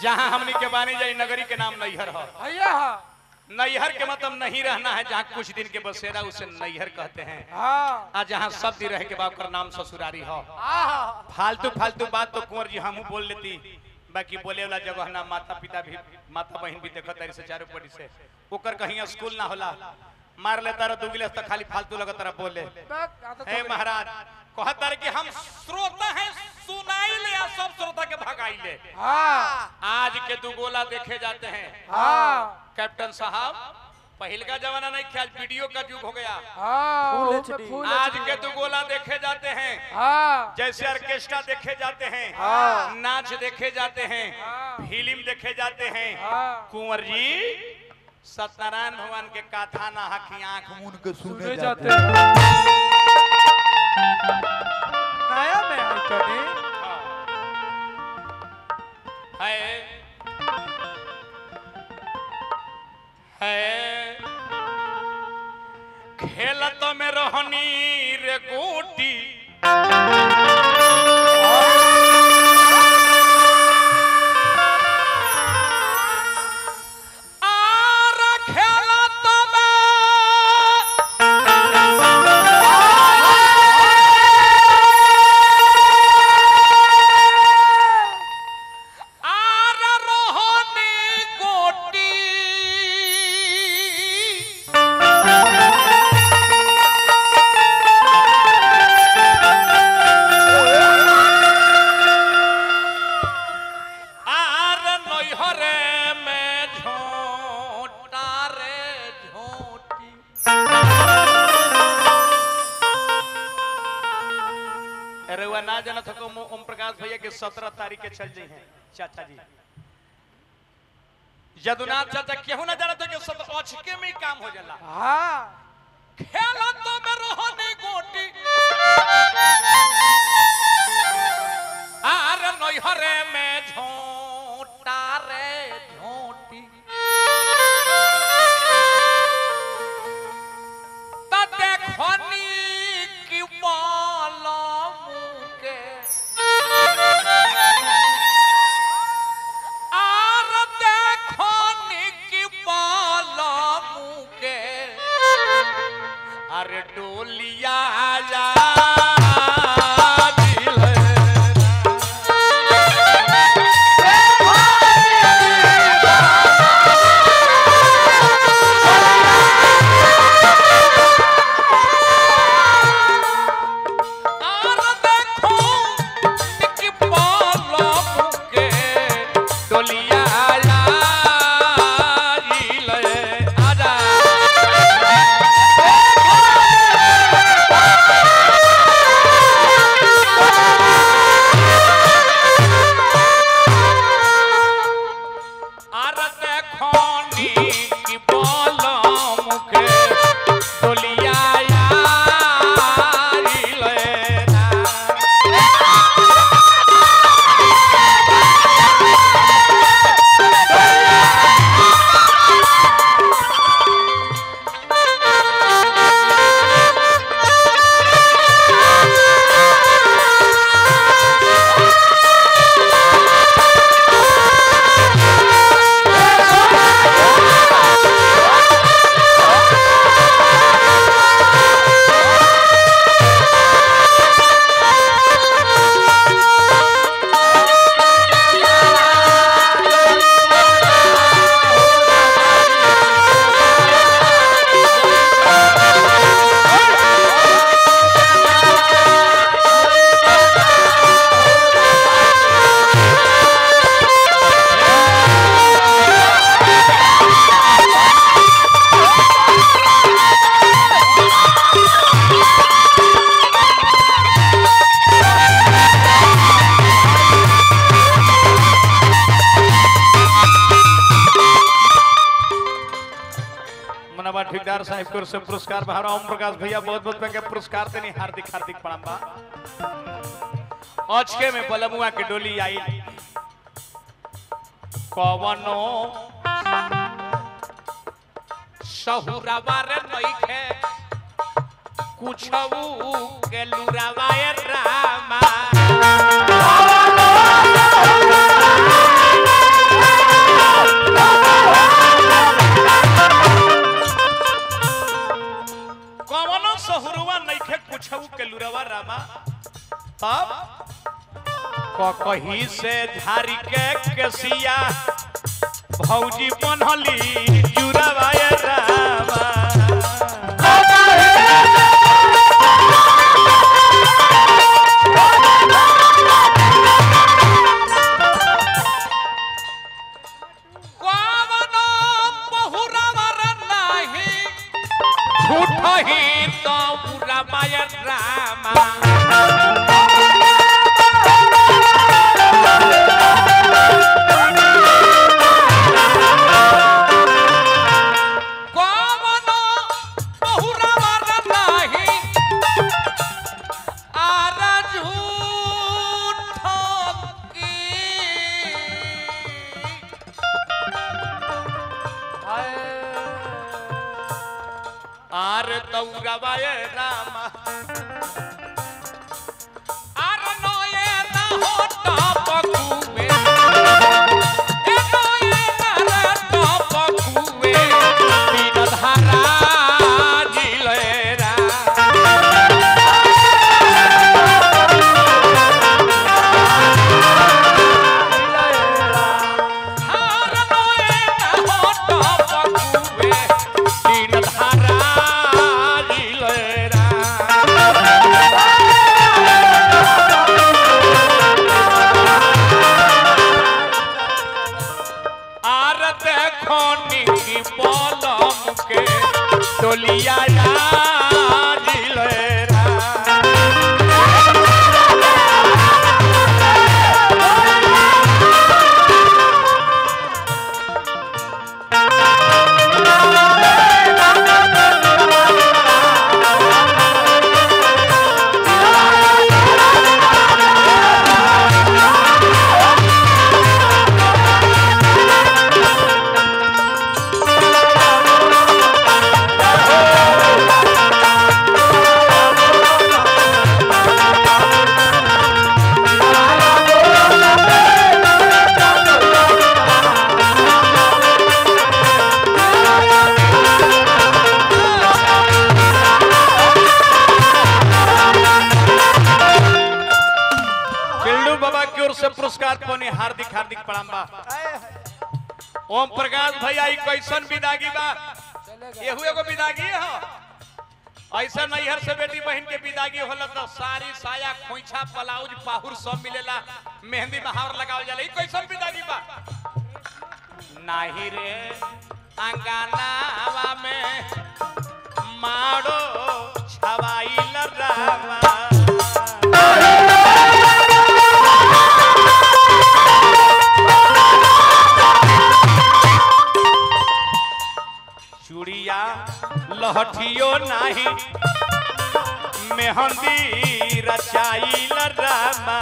जहाँ हमनी के बानी जाई नगरी के नाम नैहर है। नैहर के मतलब नहीं रहना है, जहाँ कुछ दिन के बसेरा उसे नैहर कहते हैं। आ जहाँ सब दिन रह के बाप नाम ससुरारी हो। फालतू फालतू बात तो कुंवर जी हम बोल लेती, बाकी बोले वाला जगह ना माता पिता भी माता बहन भी देखो तारी से चारों पड़ी से ओकर कहीं स्कूल ना होला, मार लेता रह दुगले तो खाली फालतू लगता रह बोले। हे महाराज कहता रहे कि हम श्रोता हैं, सुनाई ले या सब श्रोता के भगाई ले। आज के दुगोला देखे जाते हैं। कैप्टन साहब पहले का जमाना नहीं, ख्याल वीडियो का युग हो गया। आज के दुगोला देखे जाते हैं, जैसे ऑर्केस्ट्रा देखे जाते हैं, नाच देखे जाते हैं, फिल्म देखे जाते हैं। कुंवर जी सत्यनारायण भगवान के कथा ना की आंख मूंद के सुने जाते हैं। नया में है खेलत में रहनी रे गोटी, ना जाना था ओम प्रकाश भैया के 17 तारीख के चल जाए हैं चाचा जी। यदुनाथ चाचा केहू ना जाना था कि 17 अचके में काम हो जाला। खेला तो में रोहनी गोटी आर नैहरे में झोंटा रे झोंटी, ता देखनी की अरे डोलिया जा ठेकेदार साहब को से पुरस्कार बहारा ओम प्रकाश भैया बहुत बहुत के पुरस्कार देनी हार्दिक हार्दिक प्रणाम बा। आज के में बलमुआ के डोली आई कवनो सहुरावार नइखे कुछऊ के लुरावाए रामा कहीं से झारी के केसिया भौजी बनली जुरावाए रामा ही तो रामाय रामा गवाए रामा आर नोए ना होता पकुवे ए नोए ना तो पकुवे बिन धारा जिलेरा आर नोए ना होता पकुवे बिन धारा डोलिया पुरस्कार पाने हार्दिक हार्दिक प्रणाम बा। ओम प्रकाश भैया कैसन विदागी बा एहू एगो विदागी है ऐसा नैहर से बेटी बहन के विदागी होला तो सारी साया खोइछा ब्लाउज पाहुर सब मिलेला मेहंदी बहार लगावल जाला कैसन विदागी बा नाही रे अंगनावा में माड़ो छवाइल रामा चूड़िया लहठियो नाही मेहंदी रचाइल रामा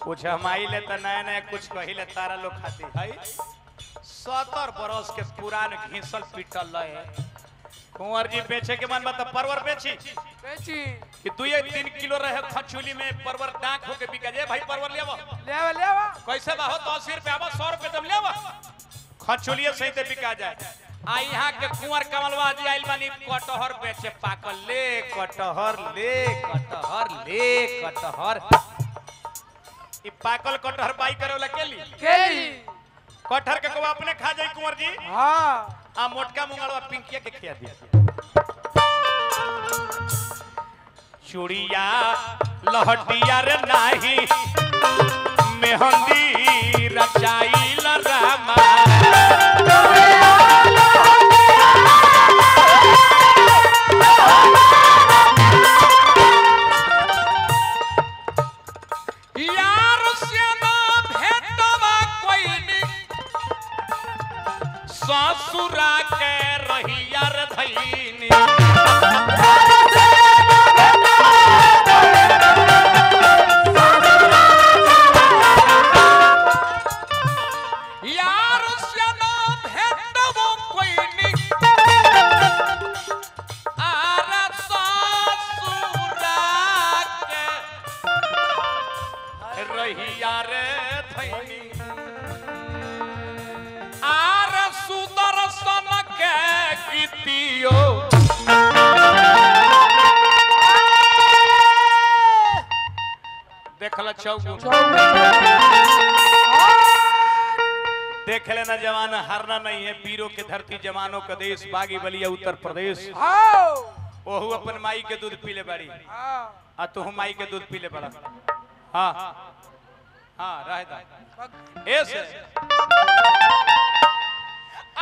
कुछ हमाइले तो नया नया कुछ कहिले तारा लोग खाती है 70 बरस के पुरान घिसल पीटल है कुंवर जी बेचे के मन बता परवर बेची कि 2-3 किलो रहे खचुली में परवर डाक होके बिका जाए भाई परवर लेवा कैसे बा हो 80 रुपया 100 रुपए तुम लेवा खचुलिए सही ते बिका जाए आ यहाँ के कुंवर कमलवा जी आइल बानी कटहर बेचे पाकल ले कटहर ले कटहर ले कटहर ई पाकल कटहर बाई करे वाला केली कटहर के को अपने खा जाई कुंवर जी हां आ मोटका मुंगलवा पिंकिया के खिया दिया चूड़िया लहटिया रे नाही मेहंदी रचाइल रामा यार से ना भेटवा कोई नी ससुरा के रहिया रे धईनी चौगुन देख लेना जवान हारना नहीं है, वीरों के धरती जवानों का देश, बागी बलिया उत्तर प्रदेश। ओहू अपन माई के दूध पीले बड़ी आ तू माई के दूध पीले बड़ा। हाँ हाँ रहदा ऐसे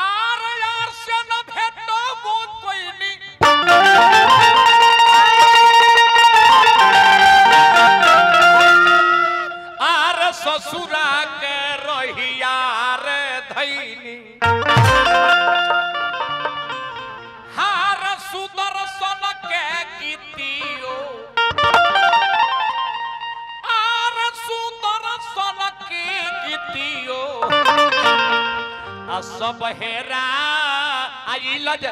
आर यार से न भेटो वो कोई नहीं, आर ससुरा के रहिया रे धैनी, हार सुदर्शन के गीतियो, आर सुदर्शन के गीतियो, आ सब हेरा आई लज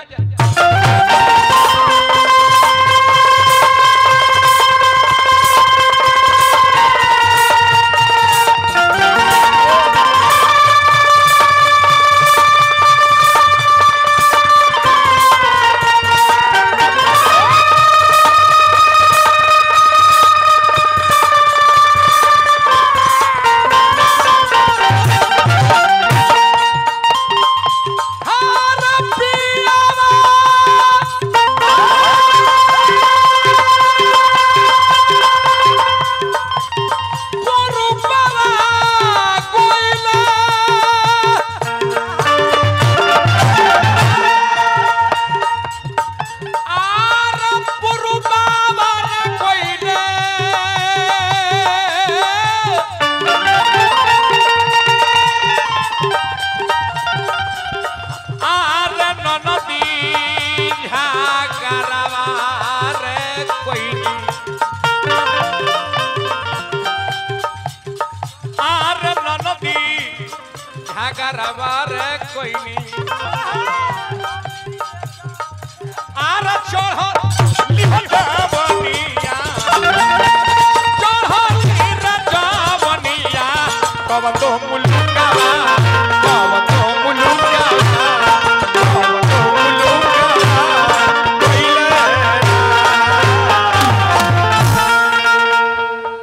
कोई नहीं आर चढ़ लिहबनिया चढ़ लिरजबनिया कब तो मुल्का